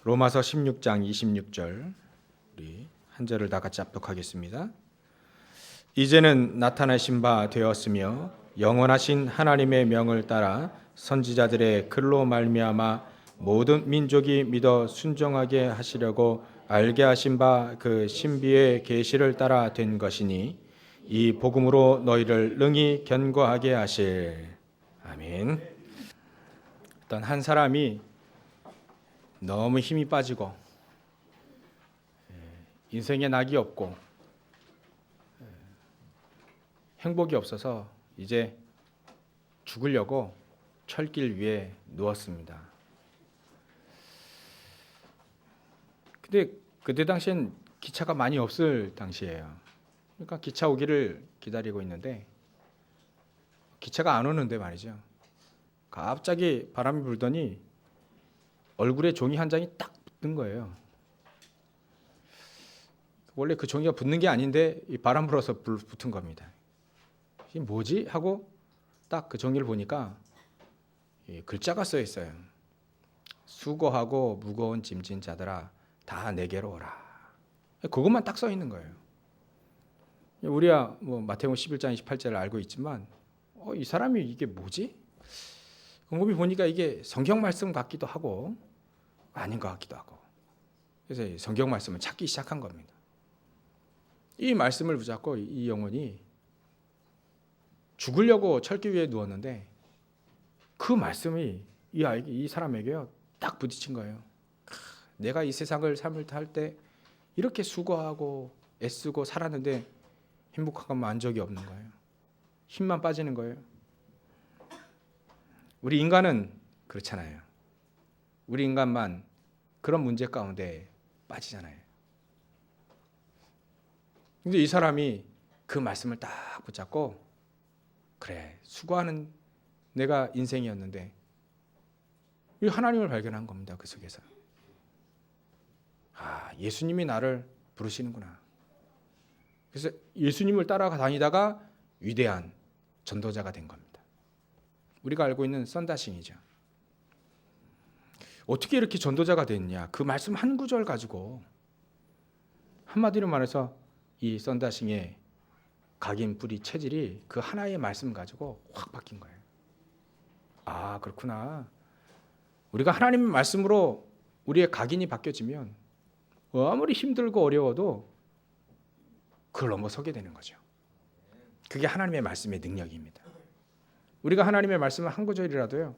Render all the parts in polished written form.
로마서 16장 26절 우리 한 절을 다 같이 합독하겠습니다. 이제는 나타나신 바 되었으며 영원하신 하나님의 명을 따라 선지자들의 글로 말미암아 모든 민족이 믿어 순종하게 하시려고 알게 하신 바 그 신비의 계시를 따라 된 것이니 이 복음으로 너희를 능히 견고하게 하실. 아멘. 어떤 한 사람이 너무 힘이 빠지고 인생에 낙이 없고 행복이 없어서 이제 죽으려고 철길 위에 누웠습니다. 근데 그때 당시엔 기차가 많이 없을 당시예요. 그러니까 기차 오기를 기다리고 있는데 기차가 안 오는데 말이죠. 갑자기 바람이 불더니 얼굴에 종이 한 장이 딱 붙는 거예요. 원래 그 종이가 붙는 게 아닌데 이 바람 불어서 붙은 겁니다. 이게 뭐지? 하고 딱 그 종이를 보니까 글자가 써 있어요. 수고하고 무거운 짐진 자들아 다 내게로 오라. 그것만 딱 써 있는 거예요. 우리야 뭐 마태복음 11장 28절을 알고 있지만 이 사람이 이게 뭐지? 곰곰이 보니까 이게 성경 말씀 같기도 하고 아닌 것 같기도 하고 그래서 성경 말씀을 찾기 시작한 겁니다. 이 말씀을 붙잡고 이 영혼이 죽으려고 철길 위에 누웠는데 그 말씀이 이 사람에게요 딱 부딪힌 거예요. 내가 이 세상을 삶을 할 때 이렇게 수고하고 애쓰고 살았는데 행복하고 만족이 없는 거예요. 힘만 빠지는 거예요. 우리 인간은 그렇잖아요. 우리 인간만 그런 문제 가운데 빠지잖아요. 근데 이 사람이 그 말씀을 딱 붙잡고 그래 수고하는 내가 인생이었는데 이 하나님을 발견한 겁니다. 그 속에서 예수님이 나를 부르시는구나. 그래서 예수님을 따라가 다니다가 위대한 전도자가 된 겁니다. 우리가 알고 있는 썬다싱이죠. 어떻게 이렇게 전도자가 됐냐? 그 말씀 한 구절 가지고 한마디로 말해서 이 썬다싱의 각인 뿌리 체질이 그 하나의 말씀 가지고 확 바뀐 거예요. 그렇구나. 우리가 하나님의 말씀으로 우리의 각인이 바뀌어지면 아무리 힘들고 어려워도 그걸 넘어서게 되는 거죠. 그게 하나님의 말씀의 능력입니다. 우리가 하나님의 말씀을 한 구절이라도요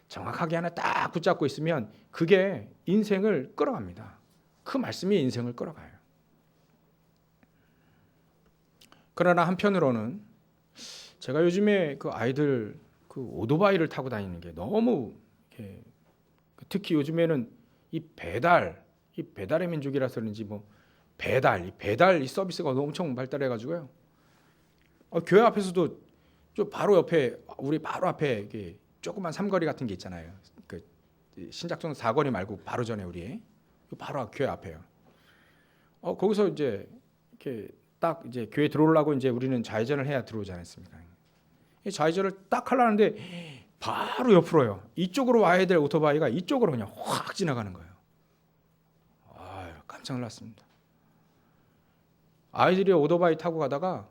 정확하게 하나 딱 붙잡고 있으면 그게 인생을 끌어갑니다. 그 말씀이 인생을 끌어가요. 그러나 한편으로는 제가 요즘에 그 아이들 그 오토바이를 타고 다니는 게 너무 특히 요즘에는 이 배달의 민족이라서 그런지 뭐 배달 이 서비스가 엄청 발달해가지고요. 교회 앞에서도 바로 옆에 우리 바로 앞에 조그만 삼거리 같은 게 있잖아요. 그 신작동 사거리 말고 바로 전에 우리 바로 교회 앞에요. 거기서 이제 이렇게 딱 이제 교회 들어오려고 이제 우리는 좌회전을 해야 들어오지 않습니까? 좌회전을 딱 하려는데 바로 옆으로요. 이쪽으로 와야 될 오토바이가 이쪽으로 그냥 확 지나가는 거예요. 깜짝 놀랐습니다. 아이들이 오토바이 타고 가다가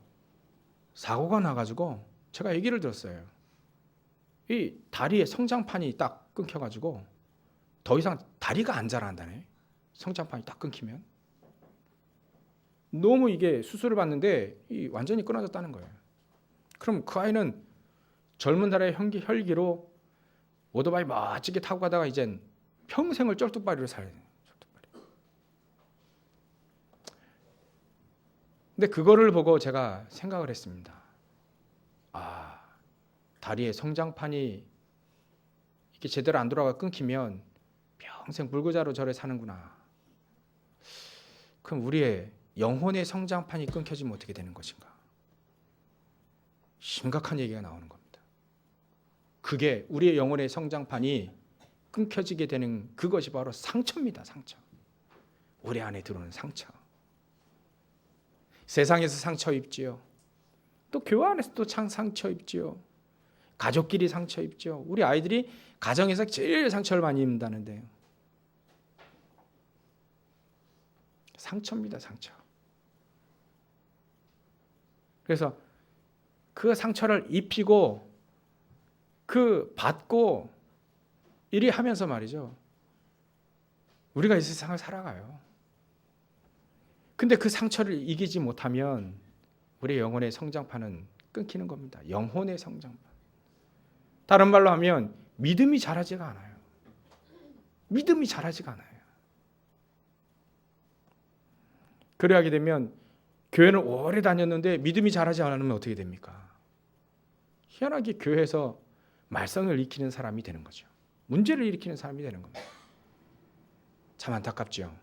사고가 나가지고 제가 얘기를 들었어요. 이 다리에 성장판이 딱 끊겨가지고 더 이상 다리가 안 자란다네. 성장판이 딱 끊기면 너무 이게 수술을 받는데 완전히 끊어졌다는 거예요. 그럼 그 아이는 젊은 날의 혈기로 오토바이 멋지게 타고 가다가 이젠 평생을 쩔뚝발이로 살아야 돼요. 근데 그거를 보고 제가 생각을 했습니다. 다리에 성장판이 이렇게 제대로 안 돌아가 끊기면 평생 불구자로 절에 사는구나. 그럼 우리의 영혼의 성장판이 끊겨지면 어떻게 되는 것인가? 심각한 얘기가 나오는 겁니다. 그게 우리의 영혼의 성장판이 끊겨지게 되는 그것이 바로 상처입니다. 상처. 우리 안에 들어오는 상처. 세상에서 상처 입지요. 또 교회 안에서도 상처 입지요. 가족끼리 상처 입죠. 우리 아이들이 가정에서 제일 상처를 많이 입는다는데요. 상처입니다, 상처. 그래서 그 상처를 입히고 그 받고 이리 하면서 말이죠. 우리가 이 세상을 살아가요. 근데 그 상처를 이기지 못하면 우리의 영혼의 성장판은 끊기는 겁니다. 영혼의 성장판. 다른 말로 하면 믿음이 자라지가 않아요. 믿음이 자라지가 않아요. 그래야하게 되면 교회는 오래 다녔는데 믿음이 자라지 않으면 어떻게 됩니까? 희한하게 교회에서 말썽을 일으키는 사람이 되는 거죠. 문제를 일으키는 사람이 되는 겁니다. 참 안타깝죠.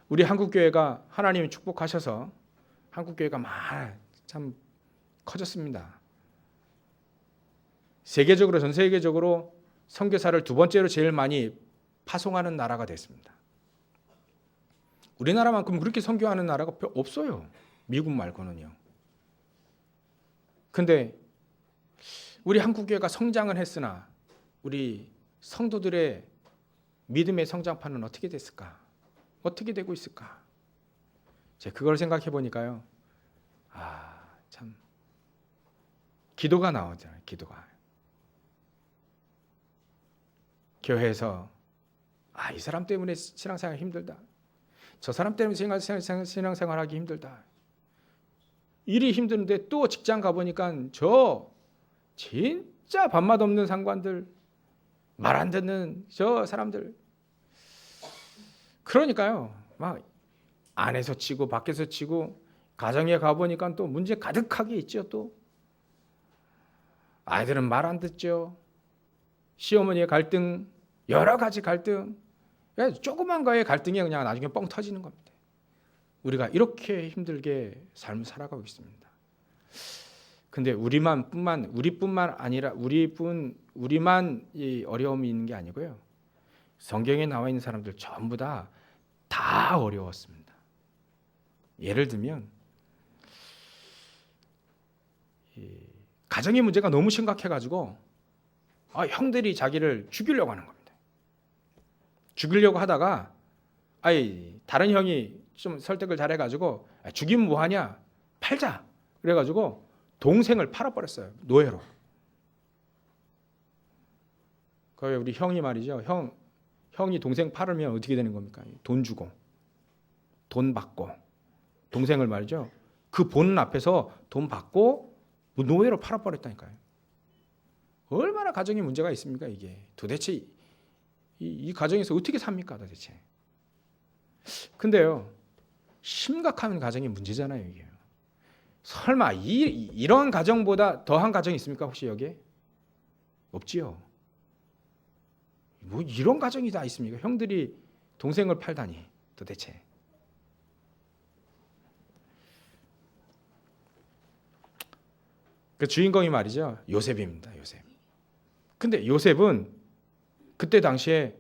우리 한국교회가 하나님이 축복하셔서 한국교회가 참 커졌습니다. 세계적으로, 전 세계적으로 선교사를 두 번째로 제일 많이 파송하는 나라가 됐습니다. 우리나라만큼 그렇게 선교하는 나라가 없어요. 미국 말고는요. 근데 우리 한국교회가 성장을 했으나 우리 성도들의 믿음의 성장판은 어떻게 됐을까? 어떻게 되고 있을까? 제가 그걸 생각해 보니까요. 참 기도가 나오잖아요. 기도가. 교회에서 이 사람 때문에 신앙생활 힘들다. 저 사람 때문에 신앙생활하기 힘들다. 일이 힘드는데 또 직장 가보니까 저 진짜 밥맛 없는 상관들, 말 안 듣는 저 사람들. 그러니까요. 막 안에서 치고 밖에서 치고 가정에 가보니까 또 문제 가득하게 있죠. 또 아이들은 말 안 듣죠. 시어머니의 갈등, 여러 가지 갈등. 조그만 거에 갈등이 그냥 나중에 뻥 터지는 겁니다. 우리가 이렇게 힘들게 삶을 살아가고 있습니다. 근데 우리뿐만 아니라 우리만 이 어려움이 있는 게 아니고요. 성경에 나와 있는 사람들 전부 다 어려웠습니다. 예를 들면 가정의 문제가 너무 심각해가지고 형들이 자기를 죽이려고 하는 겁니다. 죽이려고 하다가 다른 형이 좀 설득을 잘해가지고 죽이면 뭐하냐? 팔자. 그래가지고 동생을 팔아버렸어요. 노예로. 그게 우리 형이 말이죠. 형이 동생 팔으면 어떻게 되는 겁니까? 돈 주고 돈 받고 동생을 말이죠. 그 보는 앞에서 돈 받고 노예로 팔아버렸다니까요. 얼마나 가정에 문제가 있습니까? 이게 도대체 이 가정에서 어떻게 삽니까? 도대체. 근데요. 심각한 가정의 문제잖아요. 이게. 설마 이런 가정보다 더한 가정이 있습니까? 혹시 여기에? 없지요. 뭐 이런 가정이 다 있습니까? 형들이 동생을 팔다니 도대체. 그 주인공이 말이죠. 요셉입니다. 요셉. 근데 요셉은 그때 당시에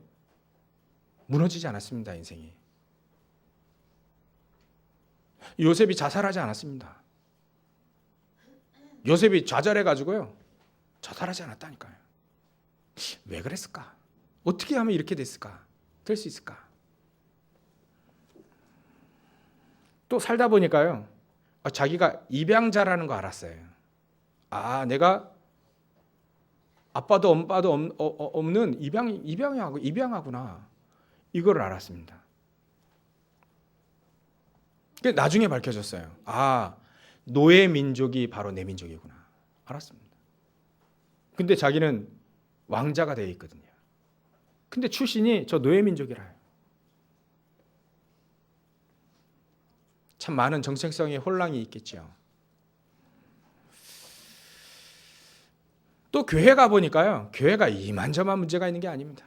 무너지지 않았습니다. 인생이. 요셉이 자살하지 않았습니다. 요셉이 좌절해가지고요. 자살하지 않았다니까요. 왜 그랬을까? 어떻게 하면 이렇게 됐을까? 될 수 있을까? 또 살다 보니까요. 자기가 입양자라는 거 알았어요. 내가 아빠도 엄마도 없는 입양하구나. 이걸 알았습니다. 나중에 밝혀졌어요. 노예 민족이 바로 내 민족이구나. 알았습니다. 근데 자기는 왕자가 되어 있거든요. 근데 출신이 저 노예 민족이라요. 참 많은 정체성의 혼란이 있겠죠. 또 교회 가보니까요. 교회가 이만저만 문제가 있는 게 아닙니다.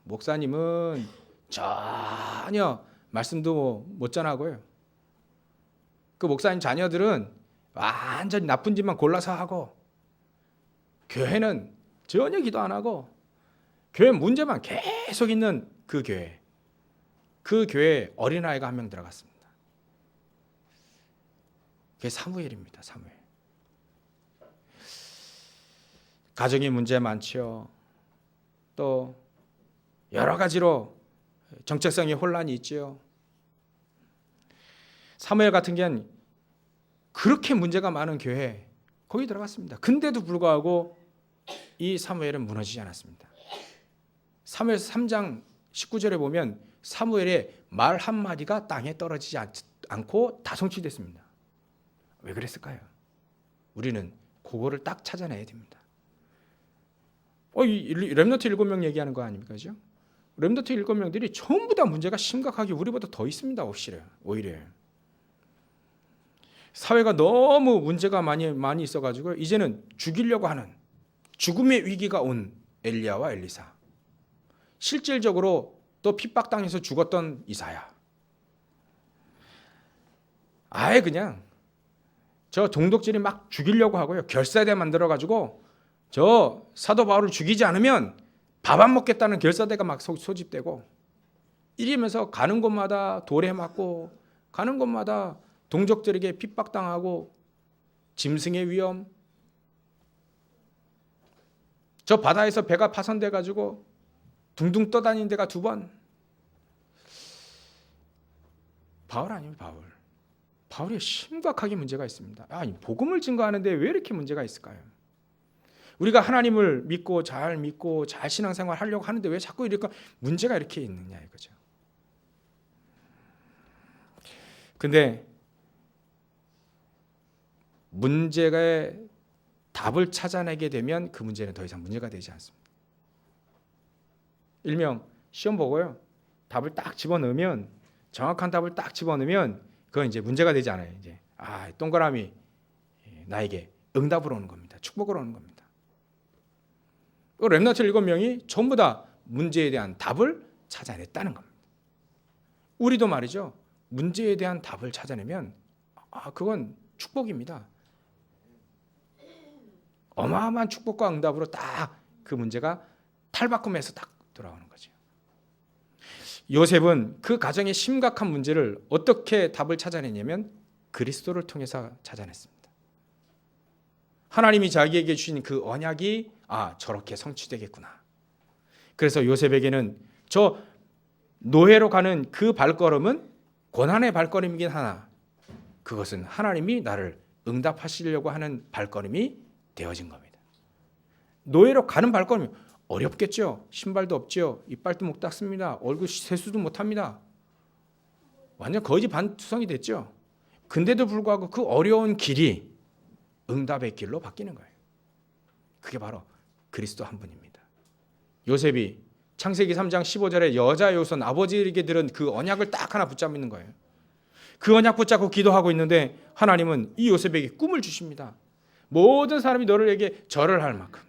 목사님은 전혀 말씀도 못 전하고요. 그 목사님 자녀들은 완전히 나쁜 짓만 골라서 하고 교회는 전혀 기도 안 하고 교회 문제만 계속 있는 그 교회에 어린아이가 한 명 들어갔습니다. 그게 사무엘입니다. 사무엘. 가정의 문제 많지요. 또 여러 가지로 정체성의 혼란이 있지요. 사무엘 같은 경우는 그렇게 문제가 많은 교회 거기 들어갔습니다. 근데도 불구하고 이 사무엘은 무너지지 않았습니다. 사무엘서 3장 19절에 보면 사무엘의 말 한마디가 땅에 떨어지지 않고 다 성취됐습니다. 왜 그랬을까요? 우리는 그거를 딱 찾아내야 됩니다. 이 렘넌트 7명 얘기하는 거 아닙니까? 그죠? 렘넌트 7명들이 전부 다 문제가 심각하게 우리보다 더 있습니다. 오히려 사회가 너무 문제가 많이 있어가지고 이제는 죽이려고 하는 죽음의 위기가 온 엘리야와 엘리사, 실질적으로 또 핍박당해서 죽었던 이사야, 아예 그냥 저 동독질이 막 죽이려고 하고요. 결사대 만들어가지고 저 사도 바울을 죽이지 않으면 밥 안 먹겠다는 결사대가 막 소집되고 이러면서 가는 곳마다 돌에 맞고 가는 곳마다 동족들에게 핍박당하고 짐승의 위험, 저 바다에서 배가 파손돼 가지고 둥둥 떠다닌 데가 2번. 바울 아니에요. 바울이 심각하게 문제가 있습니다. 복음을 증거하는데 왜 이렇게 문제가 있을까요? 우리가 하나님을 믿고 잘 신앙생활 하려고 하는데 왜 자꾸 이렇게 문제가 이렇게 있느냐 이거죠. 근데 문제의 답을 찾아내게 되면 그 문제는 더 이상 문제가 되지 않습니다. 일명 시험 보고요. 답을 딱 집어넣으면, 정확한 답을 딱 집어넣으면 그건 이제 문제가 되지 않아요. 이제 동그라미 나에게 응답으로 오는 겁니다. 축복으로 오는 겁니다. 렘넌트 7명이 전부 다 문제에 대한 답을 찾아냈다는 겁니다. 우리도 말이죠. 문제에 대한 답을 찾아내면 그건 축복입니다. 어마어마한 축복과 응답으로 딱 그 문제가 탈바꿈해서 딱 돌아오는 거죠. 요셉은 그 가정의 심각한 문제를 어떻게 답을 찾아내냐면 그리스도를 통해서 찾아냈습니다. 하나님이 자기에게 주신 그 언약이 저렇게 성취되겠구나. 그래서 요셉에게는 저 노예로 가는 그 발걸음은 고난의 발걸음이긴 하나 그것은 하나님이 나를 응답하시려고 하는 발걸음이 되어진 겁니다. 노예로 가는 발걸음이 어렵겠죠. 신발도 없죠. 이빨도 못 닦습니다. 얼굴 세수도 못합니다. 완전 거지 반투성이 됐죠. 근데도 불구하고 그 어려운 길이 응답의 길로 바뀌는 거예요. 그게 바로 그리스도 한 분입니다. 요셉이 창세기 3장 15절에 여자 요손 아버지에게 들은 그 언약을 딱 하나 붙잡는 거예요. 그 언약 붙잡고 기도하고 있는데 하나님은 이 요셉에게 꿈을 주십니다. 모든 사람이 너에게 절을 할 만큼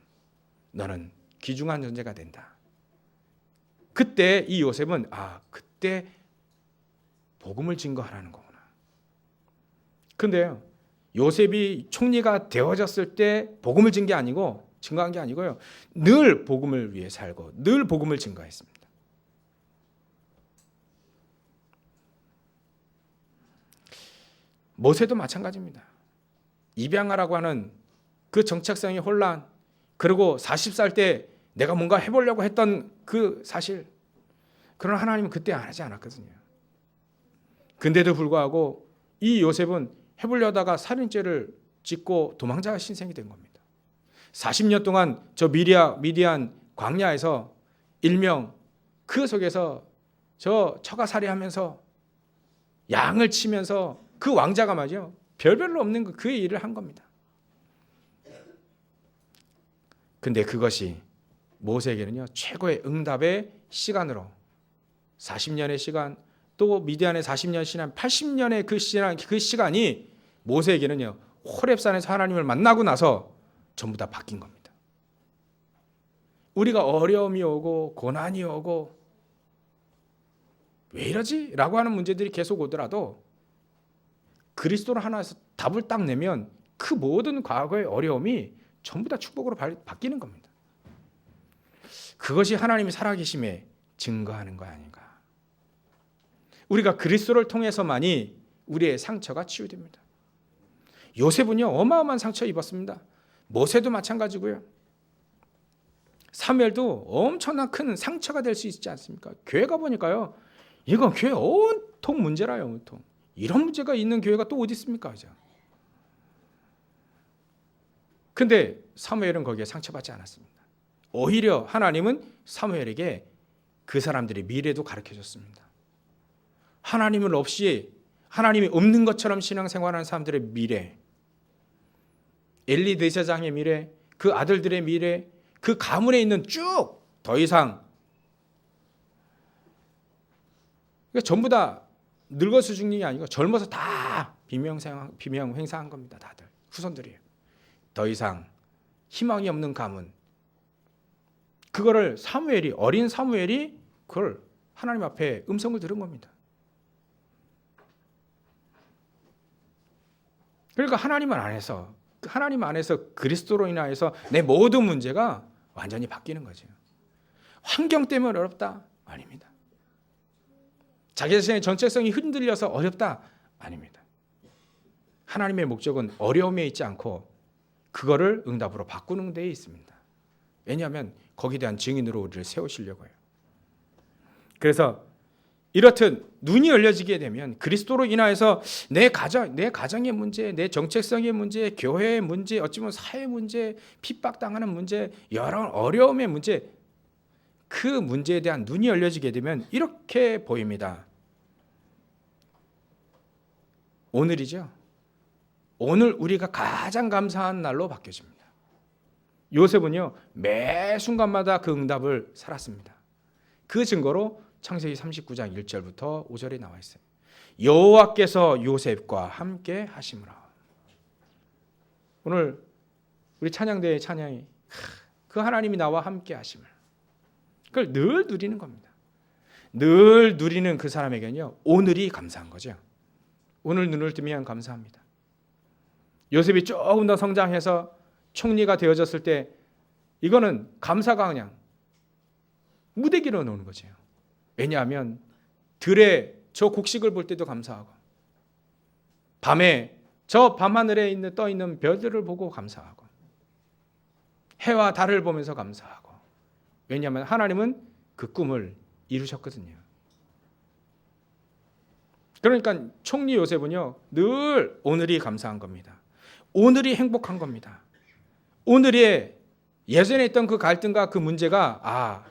너는 귀중한 존재가 된다. 그때 이 요셉은 그때 복음을 증거하라는 거구나. 근데요, 요셉이 총리가 되어졌을 때 복음을 증거한 게 아니고요. 늘 복음을 위해 살고 늘 복음을 증거했습니다. 모세도 마찬가지입니다. 입양하라고 하는 그 정체성의 혼란, 그리고 40살 때 내가 뭔가 해보려고 했던 그 사실, 그러나 하나님은 그때 안 하지 않았거든요. 근데도 불구하고 이 요셉은 해보려다가 살인죄를 짓고 도망자 신생이 된 겁니다. 40년 동안 저 미디안 광야에서 일명 그 속에서 저 처가살이하면서 양을 치면서 그 왕자가 말이죠. 별별로 없는 그의 일을 한 겁니다. 근데 그것이 모세에게는요, 최고의 응답의 시간으로 40년의 시간, 또 미디안의 40년 시간, 80년의 그 시간이 모세에게는요, 호렙산에서 하나님을 만나고 나서 전부 다 바뀐 겁니다. 우리가 어려움이 오고 고난이 오고 왜 이러지? 라고 하는 문제들이 계속 오더라도 그리스도를 하나에서 답을 딱 내면 그 모든 과거의 어려움이 전부 다 축복으로 바뀌는 겁니다. 그것이 하나님이 살아계심에 증거하는 거 아닌가. 우리가 그리스도를 통해서만이 우리의 상처가 치유됩니다. 요셉은요, 어마어마한 상처 입었습니다. 모세도 마찬가지고요. 사무엘도 엄청난 큰 상처가 될 수 있지 않습니까? 교회 가보니까요, 이건 교회 온통 문제라요. 온통. 이런 문제가 있는 교회가 또 어디 있습니까? 그죠? 근데 사무엘은 거기에 상처받지 않았습니다. 오히려 하나님은 사무엘에게 그 사람들의 미래도 가르쳐줬습니다. 하나님을 없이, 하나님이 없는 것처럼 신앙생활하는 사람들의 미래, 엘리 대제사장의 미래, 그 아들들의 미래, 그 가문에 있는 쭉 더 이상 전부 다 늙어서 죽는 게 아니고 젊어서 다 비명 행사한 겁니다. 다들 후손들이에요. 더 이상 희망이 없는 가문, 그거를 사무엘이, 어린 사무엘이 그걸 하나님 앞에 음성을 들은 겁니다. 그러니까 하나님 안에서 그리스도로 인하여서 내 모든 문제가 완전히 바뀌는 거죠. 환경 때문에 어렵다? 아닙니다. 자기 자신의 정체성이 흔들려서 어렵다? 아닙니다. 하나님의 목적은 어려움에 있지 않고 그거를 응답으로 바꾸는 데에 있습니다. 왜냐하면 거기에 대한 증인으로 우리를 세우시려고요. 그래서 이렇듯 눈이 열려지게 되면 그리스도로 인하여서 내 가정의 문제, 내 정체성의 문제, 교회의 문제, 어찌 보면 사회 문제, 핍박당하는 문제, 여러 어려움의 문제, 그 문제에 대한 눈이 열려지게 되면 이렇게 보입니다. 오늘이죠. 오늘 우리가 가장 감사한 날로 바뀌어집니다. 요셉은요, 매 순간마다 그 응답을 살았습니다. 그 증거로 창세기 39장 1절부터 5절에 나와 있어요. 여호와께서 요셉과 함께 하심으라. 오늘 우리 찬양대의 찬양이 그 하나님이 나와 함께 하심을, 그걸 늘 누리는 겁니다. 늘 누리는 그 사람에게는요, 오늘이 감사한 거죠. 오늘 눈을 뜨면 감사합니다. 요셉이 조금 더 성장해서 총리가 되어졌을 때 이거는 감사가 그냥 무대기로 노는 거죠. 왜냐하면 들에 저 곡식을 볼 때도 감사하고, 밤에 저 밤하늘에 떠 있는 별들을 보고 감사하고, 해와 달을 보면서 감사하고. 왜냐하면 하나님은 그 꿈을 이루셨거든요. 그러니까 총리 요셉은요, 늘 오늘이 감사한 겁니다. 오늘이 행복한 겁니다. 오늘의 예전에 있던 그 갈등과 그 문제가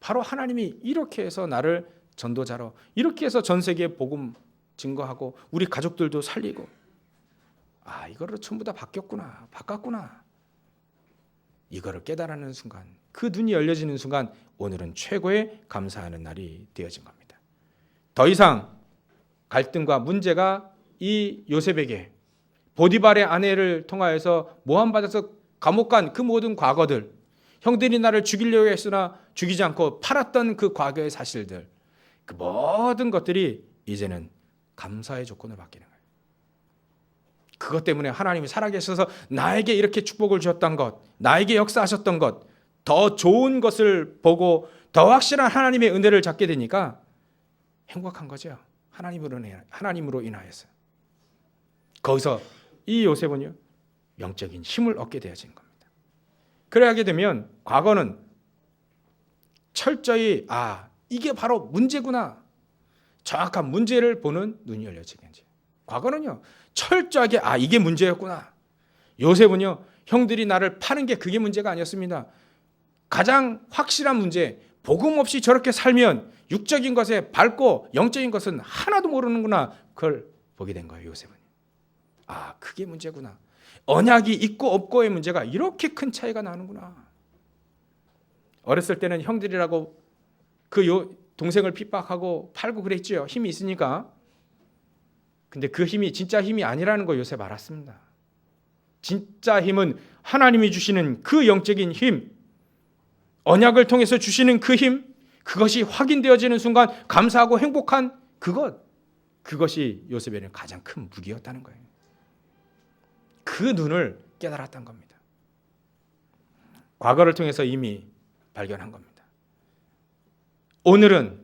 바로 하나님이 이렇게 해서 나를 전도자로, 이렇게 해서 전 세계에 복음 증거하고 우리 가족들도 살리고, 이거를 전부 다 바꿨구나. 이거를 깨달는 순간, 그 눈이 열려지는 순간 오늘은 최고의 감사하는 날이 되어진 겁니다. 더 이상 갈등과 문제가 이 요셉에게 보디발의 아내를 통하여서 모함받아서 감옥 간 그 모든 과거들, 형들이 나를 죽이려고 했으나 죽이지 않고 팔았던 그 과거의 사실들, 그 모든 것들이 이제는 감사의 조건을 바뀌는 거예요. 그것 때문에 하나님이 살아계셔서 나에게 이렇게 축복을 주셨던 것, 나에게 역사하셨던 것, 더 좋은 것을 보고 더 확실한 하나님의 은혜를 잡게 되니까 행복한 거죠. 하나님으로 인하여서. 거기서 이 요셉은요, 영적인 힘을 얻게 되어진 겁니다. 그래야게 되면 과거는 철저히 이게 바로 문제구나, 정확한 문제를 보는 눈이 열려지겠지. 과거는요, 철저하게 이게 문제였구나. 요셉은요, 형들이 나를 파는 게 그게 문제가 아니었습니다. 가장 확실한 문제, 복음 없이 저렇게 살면 육적인 것에 밟고 영적인 것은 하나도 모르는구나. 그걸 보게 된 거예요, 요셉은. 그게 문제구나. 언약이 있고 없고의 문제가 이렇게 큰 차이가 나는구나. 어렸을 때는 형들이라고 그 동생을 핍박하고 팔고 그랬죠. 힘이 있으니까. 근데 그 힘이 진짜 힘이 아니라는 거 요셉 알았습니다. 진짜 힘은 하나님이 주시는 그 영적인 힘, 언약을 통해서 주시는 그 힘, 그것이 확인되어지는 순간 감사하고 행복한 그것이 요셉에는 가장 큰 무기였다는 거예요. 그 눈을 깨달았던 겁니다. 과거를 통해서 이미 발견한 겁니다. 오늘은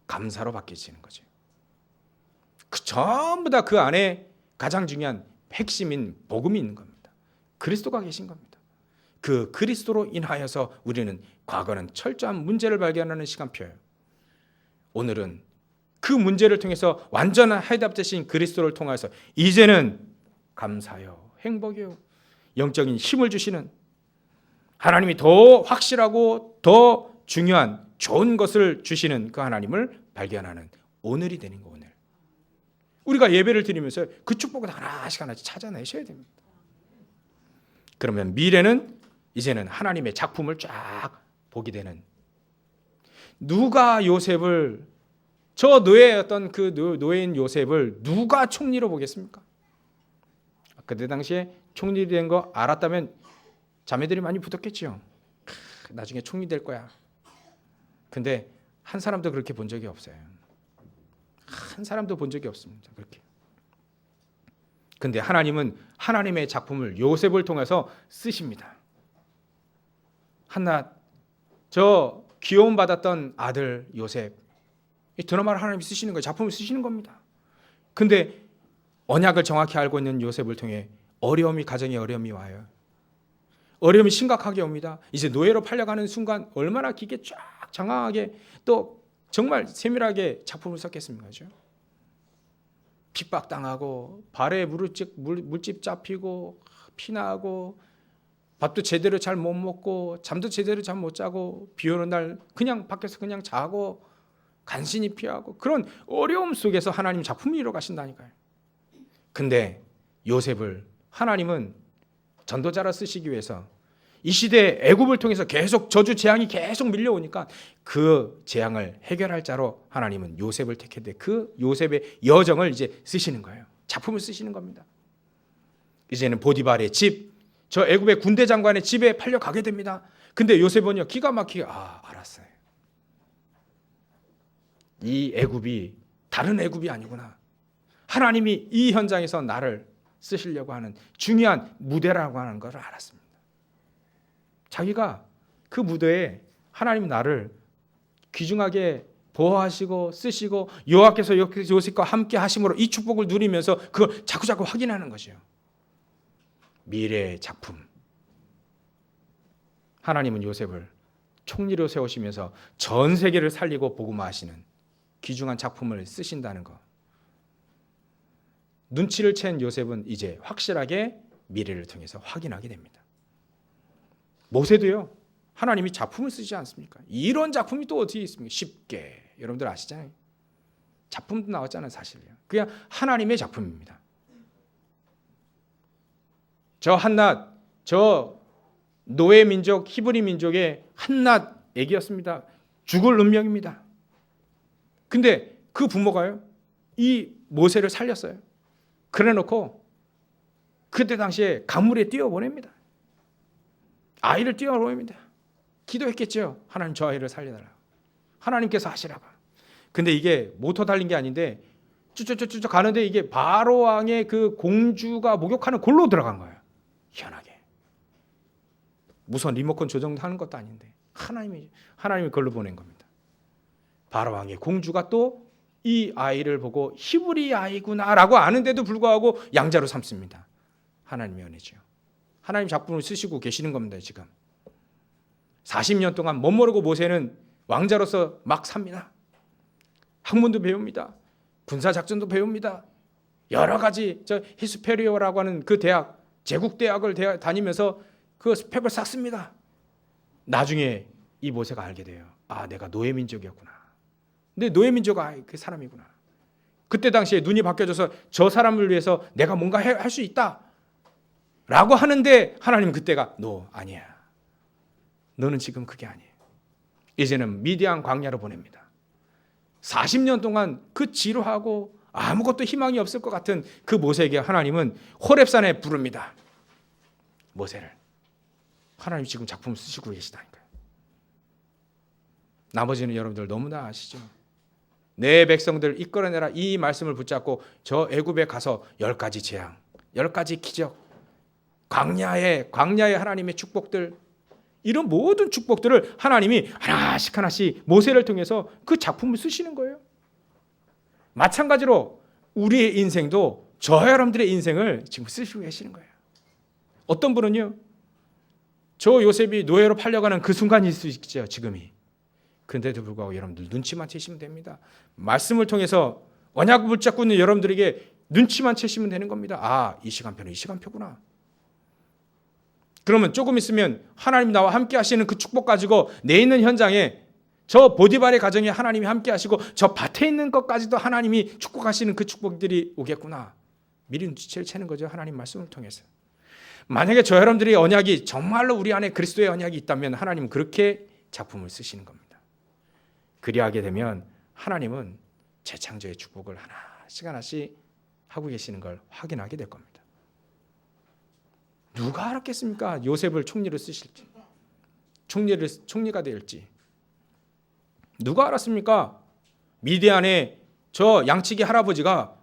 감사로 바뀌어지는 거죠. 전부 다 그 안에 가장 중요한 핵심인 복음이 있는 겁니다. 그리스도가 계신 겁니다. 그 그리스도로 인하여서 우리는 과거는 철저한 문제를 발견하는 시간표예요. 오늘은 그 문제를 통해서 완전한 해답되신 그리스도를 통해서 이제는 감사요, 행복이요, 영적인 힘을 주시는 하나님이 더 확실하고 더 중요한 좋은 것을 주시는 그 하나님을 발견하는 오늘이 되는 거. 오늘 우리가 예배를 드리면서 그 축복을 하나씩 찾아내셔야 됩니다. 그러면 미래는 이제는 하나님의 작품을 쫙 보게 되는, 누가 요셉을, 저 노예였던 그 노예인 요셉을 누가 총리로 보겠습니까? 그때 당시에 총리 된 거 알았다면 자매들이 많이 붙었겠죠. 나중에 총리 될 거야. 근데 한 사람도 그렇게 본 적이 없어요. 한 사람도 본 적이 없습니다. 그렇게. 근데 하나님은 하나님의 작품을 요셉을 통해서 쓰십니다. 한낱 저 귀여움 받았던 아들 요셉, 이 드라마를 하나님이 쓰시는 거예요. 작품을 쓰시는 겁니다. 근데 언약을 정확히 알고 있는 요셉을 통해 어려움이, 가정에 어려움이 와요. 어려움이 심각하게 옵니다. 이제 노예로 팔려가는 순간 얼마나 깊게 쫙 장황하게 또 정말 세밀하게 작품을 썼겠습니까? 그죠? 핍박당하고 발에 물집 잡히고 피나고 밥도 제대로 잘 못 먹고 잠도 제대로 잠 못 자고 비 오는 날 그냥 밖에서 그냥 자고 간신히 피하고 그런 어려움 속에서 하나님 작품을 이루어 가신다니까요. 근데 요셉을 하나님은 전도자로 쓰시기 위해서 이 시대에 애굽을 통해서 계속 저주 재앙이 계속 밀려오니까 그 재앙을 해결할 자로 하나님은 요셉을 택했는데 그 요셉의 여정을 이제 쓰시는 거예요. 작품을 쓰시는 겁니다. 이제는 보디발의 집, 저 애굽의 군대 장관의 집에 팔려가게 됩니다. 근데 요셉은요 기가 막히게 알았어요. 이 애굽이 다른 애굽이 아니구나. 하나님이 이 현장에서 나를 쓰시려고 하는 중요한 무대라고 하는 것을 알았습니다. 자기가 그 무대에 하나님 나를 귀중하게 보호하시고 쓰시고 여호와께서 요셉과 함께 하심으로 이 축복을 누리면서 그걸 자꾸자꾸 확인하는 것이에요. 미래의 작품. 하나님은 요셉을 총리로 세우시면서 전 세계를 살리고 복음화하시는 귀중한 작품을 쓰신다는 것. 눈치를 챈 요셉은 이제 확실하게 미래를 통해서 확인하게 됩니다. 모세도요, 하나님이 작품을 쓰지 않습니까? 이런 작품이 또 어디 있습니까? 쉽게 여러분들 아시잖아요. 작품도 나왔잖아요, 사실요. 그냥 하나님의 작품입니다. 저 한낱, 저 노예 민족, 히브리 민족의 한낱 애기였습니다. 죽을 운명입니다. 근데 그 부모가요, 이 모세를 살렸어요. 그래놓고 그때 당시에 강물에 띄워보냅니다. 아이를 띄워보냅니다. 기도했겠죠. 하나님 저 아이를 살려달라고. 하나님께서 하시라고. 근데 이게 모터 달린 게 아닌데 쭈쭈쭈쭈 가는데 이게 바로 왕의 그 공주가 목욕하는 골로 들어간 거예요. 희한하게. 무선 리모컨 조정하는 것도 아닌데 하나님이 그걸로 보낸 겁니다. 바로 왕의 공주가 또 이 아이를 보고 히브리 아이구나라고 아는데도 불구하고 양자로 삼습니다. 하나님의 은혜죠. 하나님 작품을 쓰시고 계시는 겁니다. 지금 40년 동안 못 모르고 모세는 왕자로서 막 삽니다. 학문도 배웁니다. 군사작전도 배웁니다. 여러 가지 저 히스페리오라고 하는 그 대학, 제국대학을 다니면서 그 스펙을 쌓습니다. 나중에 이 모세가 알게 돼요. 내가 노예민족이었구나. 근데 노예민족 그 사람이구나. 그때 당시에 눈이 바뀌어져서 저 사람을 위해서 내가 뭔가 할 수 있다 라고 하는데 하나님은 그때가 너 아니야. 너는 지금 그게 아니에요. 이제는 미디안 광야로 보냅니다. 40년 동안 그 지루하고 아무것도 희망이 없을 것 같은 그 모세에게 하나님은 호렙산에 부릅니다. 모세를. 하나님 지금 작품 쓰시고 계시다니까요. 나머지는 여러분들 너무나 아시죠. 내 백성들 이끌어내라 이 말씀을 붙잡고 저 애굽에 가서 10가지 재앙, 10가지 기적, 광야에 하나님의 축복들, 이런 모든 축복들을 하나님이 하나씩 모세를 통해서 그 작품을 쓰시는 거예요. 마찬가지로 우리의 인생도 저 여러분들의 인생을 지금 쓰시고 계시는 거예요. 어떤 분은요, 저 요셉이 노예로 팔려가는 그 순간일 수 있죠, 지금이. 그런데도 불구하고 여러분들 눈치만 채시면 됩니다. 말씀을 통해서 언약을 붙잡고 있는 여러분들에게 눈치만 채시면 되는 겁니다. 아, 이 시간표는 이 시간표구나. 그러면 조금 있으면 하나님 나와 함께 하시는 그 축복 가지고 내 있는 현장에 저 보디발의 가정에 하나님이 함께 하시고 저 밭에 있는 것까지도 하나님이 축복하시는 그 축복들이 오겠구나. 미리 눈치를 채는 거죠. 하나님 말씀을 통해서. 만약에 저 여러분들의 언약이 정말로 우리 안에 그리스도의 언약이 있다면 하나님은 그렇게 작품을 쓰시는 겁니다. 그리하게 되면 하나님은 재창조의 축복을 하나씩 하나씩 하고 계시는 걸 확인하게 될 겁니다. 누가 알았겠습니까? 요셉을 총리로 쓰실지, 총리가 될지. 누가 알았습니까? 미디안의 저 양치기 할아버지가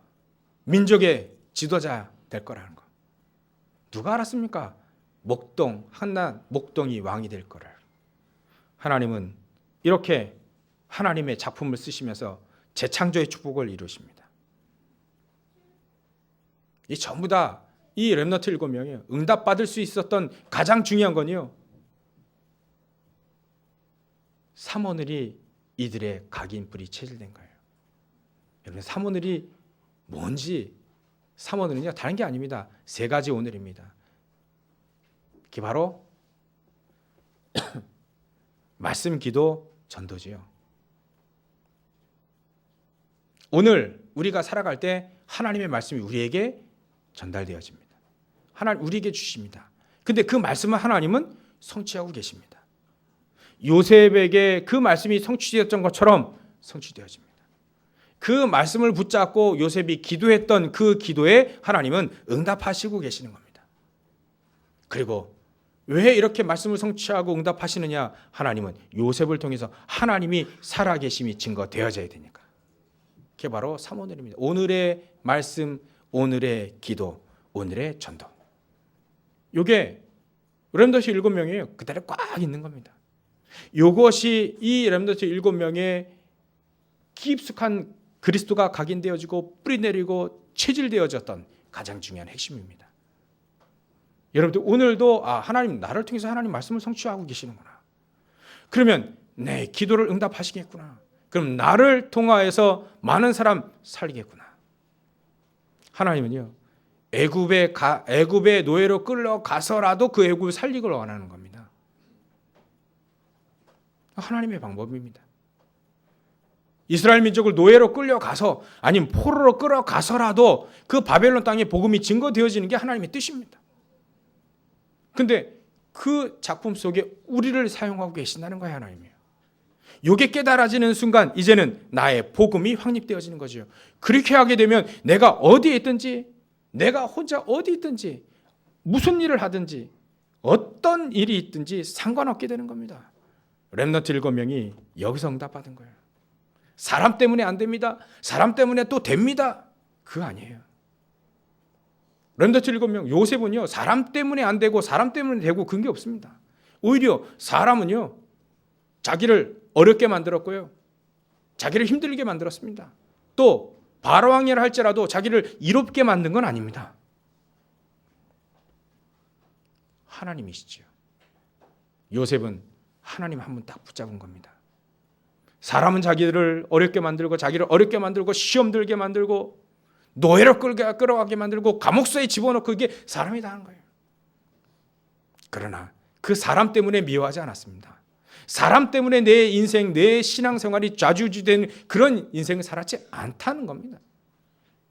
민족의 지도자 될 거라는 거. 누가 알았습니까? 목동이 왕이 될 거를. 하나님은 이렇게 하나님의 작품을 쓰시면서 재창조의 축복을 이루십니다. 이 전부 다 이 렘넌트 7명이에요. 응답받을 수 있었던 가장 중요한 건요, 삼오늘이 이들의 각인뿔이 체질된 거예요. 여러분, 삼오늘이 뭔지, 삼오늘은요 다른 게 아닙니다. 세 가지 오늘입니다. 그게 바로 말씀, 기도, 전도지요. 오늘 우리가 살아갈 때 하나님의 말씀이 우리에게 전달되어집니다. 하나님 우리에게 주십니다. 근데 그 말씀을 하나님은 성취하고 계십니다. 요셉에게 그 말씀이 성취되었던 것처럼 성취되어집니다. 그 말씀을 붙잡고 요셉이 기도했던 그 기도에 하나님은 응답하시고 계시는 겁니다. 그리고 왜 이렇게 말씀을 성취하고 응답하시느냐? 하나님은 요셉을 통해서 하나님이 살아계심이 증거되어져야 되니까. 그게 바로 삼오늘입니다. 오늘의 말씀, 오늘의 기도, 오늘의 전도. 이게 렘넌트 7명이에요. 그대로 꽉 있는 겁니다. 이것이 이 렘넌트 7명의 깊숙한 그리스도가 각인되어지고 뿌리내리고 체질되어졌던 가장 중요한 핵심입니다. 여러분들 오늘도 하나님 나를 통해서 하나님 말씀을 성취하고 계시는구나. 그러면 내 기도를 응답하시겠구나. 그럼 나를 통하여서 많은 사람 살리겠구나. 하나님은요, 애굽의 노예로 끌려가서라도 그 애굽을 살리기를 원하는 겁니다. 하나님의 방법입니다. 이스라엘 민족을 노예로 끌려가서 아니면 포로로 끌어가서라도 그 바벨론 땅에 복음이 증거되어지는 게 하나님의 뜻입니다. 근데 그 작품 속에 우리를 사용하고 계신다는 거예요, 하나님이요. 이게 깨달아지는 순간 이제는 나의 복음이 확립되어지는 거죠. 그렇게 하게 되면 내가 어디에 있든지, 내가 혼자 어디 있든지, 무슨 일을 하든지, 어떤 일이 있든지 상관없게 되는 겁니다. 렘넌트 7명이 여기서 응답받은 거예요. 사람 때문에 안 됩니다. 사람 때문에 또 됩니다. 그거 아니에요. 렘넌트 7명, 요셉은요, 사람 때문에 안 되고 사람 때문에 되고 그런 게 없습니다. 오히려 사람은요, 자기를 어렵게 만들었고요, 자기를 힘들게 만들었습니다. 또 바로왕이라 할지라도 자기를 이롭게 만든 건 아닙니다. 하나님이시죠. 요셉은 하나님 한 분 딱 붙잡은 겁니다. 사람은 자기를 어렵게 만들고 자기를 어렵게 만들고 시험 들게 만들고 노예로 끌어가게 만들고 감옥소에 집어넣고 그게 사람이 다 하는 거예요. 그러나 그 사람 때문에 미워하지 않았습니다. 사람 때문에 내 인생, 내 신앙생활이 좌지우지된 그런 인생을 살았지 않다는 겁니다.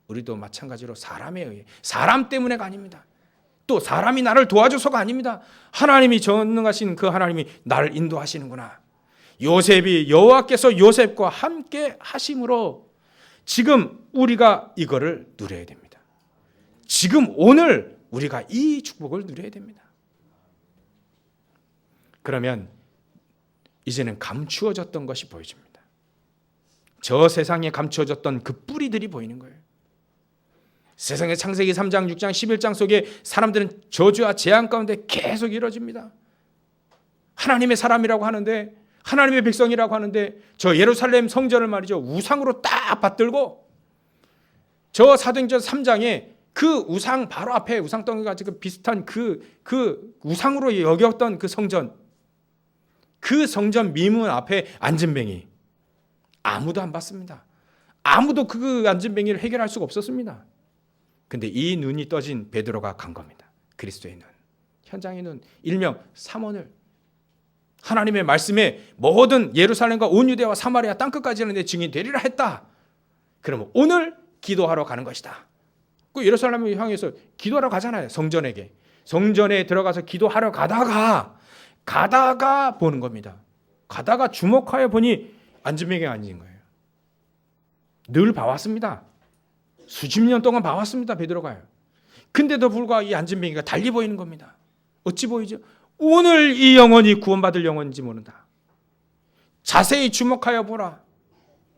우리도 마찬가지로 사람에 의해, 사람 때문에가 아닙니다. 또 사람이 나를 도와줘서가 아닙니다. 하나님이 전능하신 그 하나님이 나를 인도하시는구나. 요셉이 여호와께서 요셉과 함께 하심으로 지금 우리가 이거를 누려야 됩니다. 지금 오늘 우리가 이 축복을 누려야 됩니다. 그러면 이제는 감추어졌던 것이 보여집니다. 저 세상에 감추어졌던 그 뿌리들이 보이는 거예요. 세상의 창세기 3장, 6장, 11장 속에 사람들은 저주와 재앙 가운데 계속 이루어집니다. 하나님의 사람이라고 하는데, 하나님의 백성이라고 하는데 저 예루살렘 성전을 말이죠, 우상으로 딱 받들고 저 사도행전 3장에 그 우상 바로 앞에 우상덩이가 지금 비슷한 그 우상으로 여겼던 그 성전, 그 성전 미문 앞에 안진뱅이 아무도 안 봤습니다. 아무도 그 안진뱅이를 해결할 수가 없었습니다. 근데 이 눈이 떠진 베드로가 간 겁니다. 그리스도의 눈, 현장의 눈, 일명 삼원을, 하나님의 말씀에 모든 예루살렘과 온 유대와 사마리아 땅끝까지 내 증인 되리라 했다. 그러면 오늘 기도하러 가는 것이다. 그 예루살렘을 향해서 기도하러 가잖아요. 성전에 들어가서 기도하러 가다가 보는 겁니다. 가다가 주목하여 보니 안진뱅이가 앉은 거예요. 늘 봐왔습니다. 수십 년 동안 봐왔습니다. 베드로가요. 근데도 불구하고 이 안진뱅이가 달리 보이는 겁니다. 어찌 보이죠? 오늘 이 영혼이 구원받을 영혼인지 모른다. 자세히 주목하여 보라.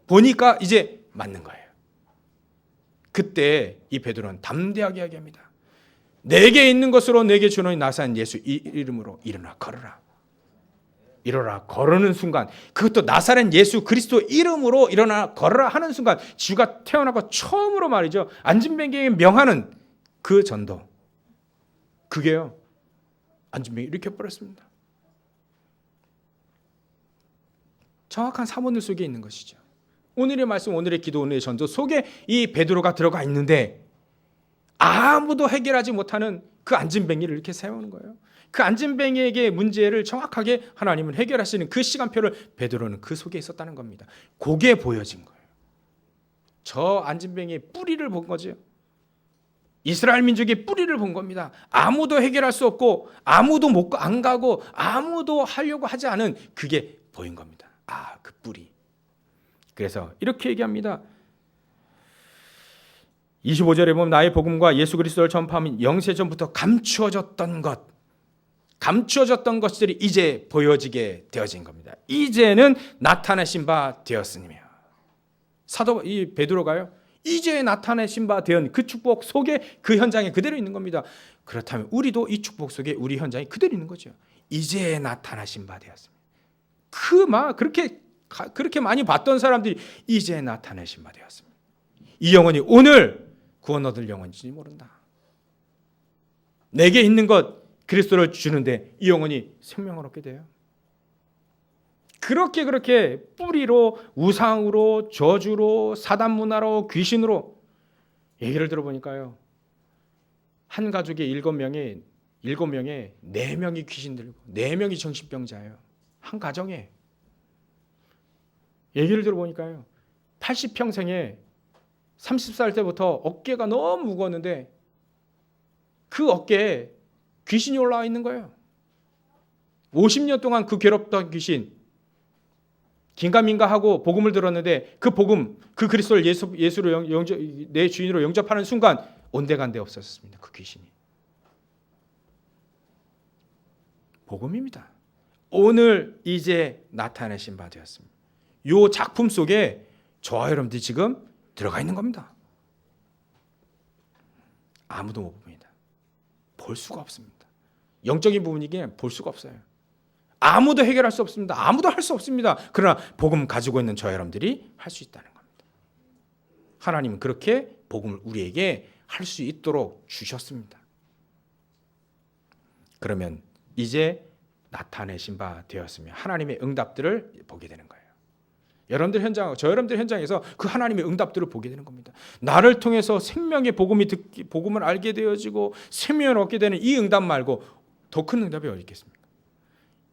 보니까 이제 맞는 거예요. 그때 이 베드로는 담대하게 이야기합니다. 내게 있는 것으로 내게 주노니 나사렛 예수 이름으로 일어나 걸어라. 일어나 걸으는 순간, 그것도 나사렛 예수 그리스도 이름으로 일어나 걸어라 하는 순간, 주가 태어나고 처음으로 말이죠, 안진뱅이에게 명하는 그 전도, 그게요, 안진뱅이 이렇게 버렸습니다. 정확한 사본들 속에 있는 것이죠. 오늘의 말씀, 오늘의 기도, 오늘의 전도 속에 이 베드로가 들어가 있는데 아무도 해결하지 못하는 그 안진뱅이를 이렇게 세우는 거예요. 그 안진뱅이에게 문제를 정확하게 하나님은 해결하시는 그 시간표를 베드로는 그 속에 있었다는 겁니다. 그게 보여진 거예요. 저 안진뱅이의 뿌리를 본 거죠. 이스라엘 민족의 뿌리를 본 겁니다. 아무도 해결할 수 없고 아무도 안 가고 아무도 하려고 하지 않은 그게 보인 겁니다. 아, 그 뿌리. 그래서 이렇게 얘기합니다. 25절에 보면 나의 복음과 예수 그리스도를 전파하면 영세전부터 감추어졌던 것들이 이제 보여지게 되어진 겁니다. 이제는 나타내신 바 되었으니며. 사도 이 베드로가요, 이제 나타내신 바 되은 그 축복 속에 그 현장에 그대로 있는 겁니다. 그렇다면 우리도 이 축복 속에 우리 현장에 그대로 있는 거죠. 이제 나타나신 바 되었습니다. 그렇게 많이 봤던 사람들이 이제 나타내신 바 되었습니다. 이 영혼이 오늘 구원 얻을 영혼인지 모른다. 내게 있는 것 그리스도를 주는데 이 영혼이 생명을 얻게 돼요. 그렇게 뿌리로, 우상으로, 저주로, 사단 문화로, 귀신으로 얘기를 들어보니까요, 한 가족의 7명에 4명이 귀신 들고 4명이 정신병자예요. 한 가정에. 얘기를 들어보니까요, 80평생에 30살 때부터 어깨가 너무 무거웠는데 그 어깨에 귀신이 올라와 있는 거예요. 50년 동안 그 괴롭던 귀신, 긴가민가하고 복음을 들었는데 그 복음, 그 그리스도를 예수로 내 주인으로 영접하는 순간 온데간데 없었습니다. 그 귀신이. 복음입니다. 오늘 이제 나타내신 바 되었습니다. 이 작품 속에 저와 여러분들이 지금 들어가 있는 겁니다. 아무도 못 봅니다. 볼 수가 없습니다. 영적인 부분이기에 볼 수가 없어요. 아무도 해결할 수 없습니다. 아무도 할 수 없습니다. 그러나 복음 가지고 있는 저와 여러분들이 할 수 있다는 겁니다. 하나님은 그렇게 복음을 우리에게 할 수 있도록 주셨습니다. 그러면 이제 나타내신 바 되었으며 하나님의 응답들을 보게 되는 거예요. 저 여러분들 현장에서 그 하나님의 응답들을 보게 되는 겁니다. 나를 통해서 생명의 복음을 알게 되어지고 생명을 얻게 되는 이 응답 말고 더 큰 응답이 어디 있겠습니까?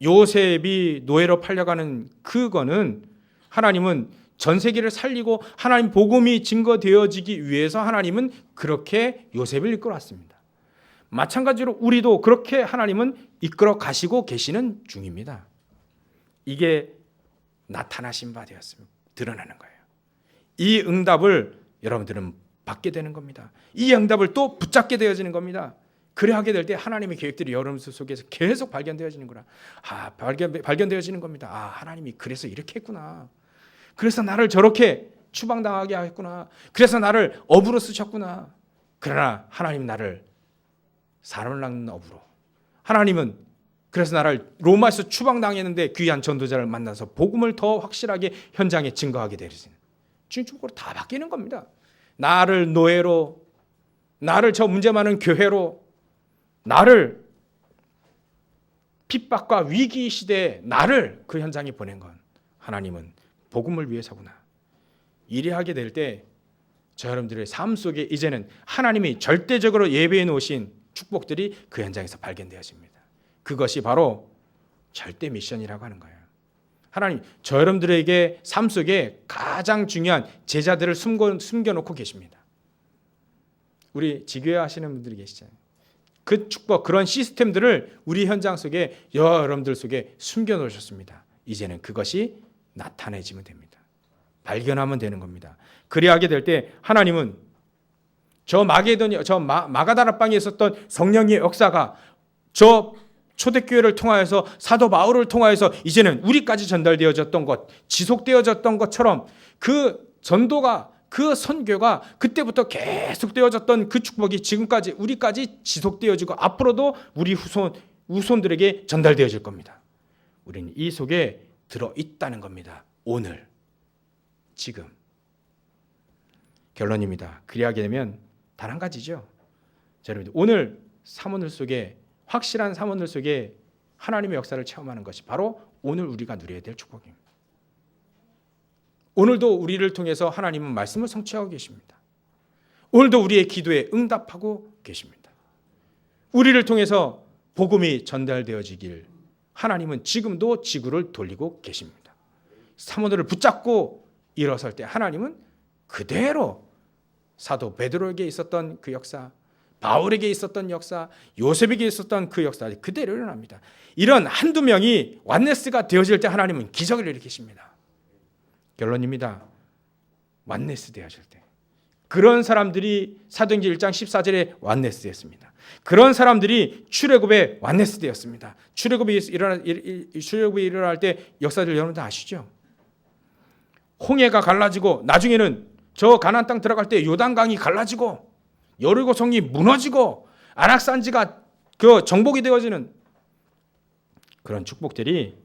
요셉이 노예로 팔려가는 그거는 하나님은 전 세계를 살리고 하나님 복음이 증거되어지기 위해서 하나님은 그렇게 요셉을 이끌어왔습니다. 마찬가지로 우리도 그렇게 하나님은 이끌어 가시고 계시는 중입니다. 이게 나타나신 바 되었습니다. 드러나는 거예요. 이 응답을 여러분들은 받게 되는 겁니다. 이 응답을 또 붙잡게 되어지는 겁니다. 그래 하게 될 때 하나님의 계획들이 여러분 속에서 계속 발견되어지는구나. 발견되어지는 겁니다. 하나님이 그래서 이렇게 했구나. 그래서 나를 저렇게 추방당하게 했구나. 그래서 나를 어부로 쓰셨구나. 그러나 하나님 나를 사람을 낚는 어부로. 하나님은 그래서 나를 로마에서 추방당했는데 귀한 전도자를 만나서 복음을 더 확실하게 현장에 증거하게 되어지는 중심적으로 다 바뀌는 겁니다. 나를 노예로, 나를 저 문제 많은 교회로, 나를 핍박과 위기 시대에 나를 그 현장에 보낸 건 하나님은 복음을 위해서구나. 이래하게 될 때 저 여러분들의 삶 속에 이제는 하나님이 절대적으로 예배해 놓으신 축복들이 그 현장에서 발견되어집니다. 그것이 바로 절대 미션이라고 하는 거예요. 하나님 저 여러분들에게 삶 속에 가장 중요한 제자들을 숨겨놓고 계십니다. 우리 지교회 하시는 분들이 계시잖아요. 그 축복, 그런 시스템들을 우리 현장 속에 여러분들 속에 숨겨놓으셨습니다. 이제는 그것이 나타내지면 됩니다. 발견하면 되는 겁니다. 그리하게 될 때 하나님은 저 마가다라방에 있었던 성령의 역사가 저 초대교회를 통하여서 사도 바울을 통하여서 이제는 우리까지 전달되어졌던 것, 지속되어졌던 것처럼 그 전도가, 그 선교가 그때부터 계속되어졌던 그 축복이 지금까지 우리까지 지속되어지고 앞으로도 우리 후손들에게 전달되어질 겁니다. 우리는 이 속에 들어있다는 겁니다. 오늘, 지금. 결론입니다. 그리하게 되면 단 한 가지죠. 여러분, 오늘 사모늘 속에, 확실한 사모늘 속에 하나님의 역사를 체험하는 것이 바로 오늘 우리가 누려야 될 축복입니다. 오늘도 우리를 통해서 하나님은 말씀을 성취하고 계십니다. 오늘도 우리의 기도에 응답하고 계십니다. 우리를 통해서 복음이 전달되어지길 하나님은 지금도 지구를 돌리고 계십니다. 사모들을 붙잡고 일어설 때 하나님은 그대로 사도 베드로에게 있었던 그 역사, 바울에게 있었던 역사, 요셉에게 있었던 그 역사 그대로 일어납니다. 이런 한두 명이 왓네스가 되어질 때 하나님은 기적을 일으키십니다. 결론입니다. 왓네스 되어질 때 그런 사람들이 사도행전 1장 14절에 왓네스 되었습니다. 그런 사람들이 출애굽에 왓네스 되었습니다. 출애굽이 일어날 때 역사들 여러분들 아시죠? 홍해가 갈라지고 나중에는 저 가나안 땅 들어갈 때 요단강이 갈라지고 여리고 성이 무너지고 아락산지가 그 정복이 되어지는 그런 축복들이,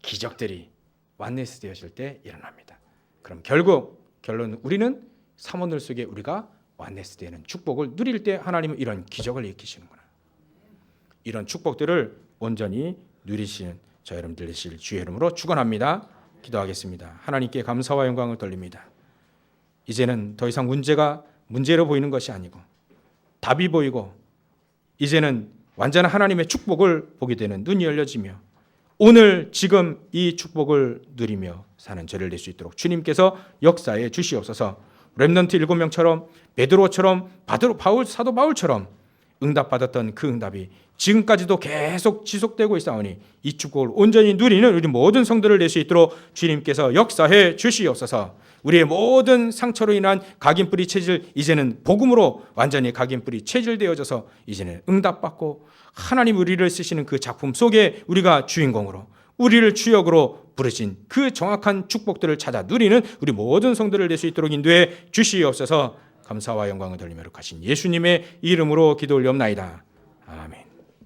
기적들이 왓네스 되어질 때 일어납니다. 그럼 결국 결론은 우리는 사모늘 속에 우리가 왓네스 되는 축복을 누릴 때 하나님은 이런 기적을 일으키시는구나. 이런 축복들을 온전히 누리시는 저 여러분들 되실 주의 이름으로 축원합니다. 기도하겠습니다. 하나님께 감사와 영광을 돌립니다. 이제는 더 이상 문제로 보이는 것이 아니고 답이 보이고 이제는 완전한 하나님의 축복을 보게 되는 눈이 열려지며 오늘 지금 이 축복을 누리며 사는 저를 낼 수 있도록 주님께서 역사에 주시옵소서. 렘넌트 7명처럼 베드로처럼 사도 바울처럼 응답받았던 그 응답이 지금까지도 계속 지속되고 있사오니 이 축복을 온전히 누리는 우리 모든 성도를 낼 수 있도록 주님께서 역사해 주시옵소서. 우리의 모든 상처로 인한 각인뿌리 체질 이제는 복음으로 완전히 각인뿌리 체질되어져서 이제는 응답받고 하나님 우리를 쓰시는 그 작품 속에 우리가 주인공으로 우리를 주역으로 부르신 그 정확한 축복들을 찾아 누리는 우리 모든 성도를 낼 수 있도록 인도해 주시옵소서. 감사와 영광을 돌리며 하신 예수님의 이름으로 기도 올리옵나이다. 아멘.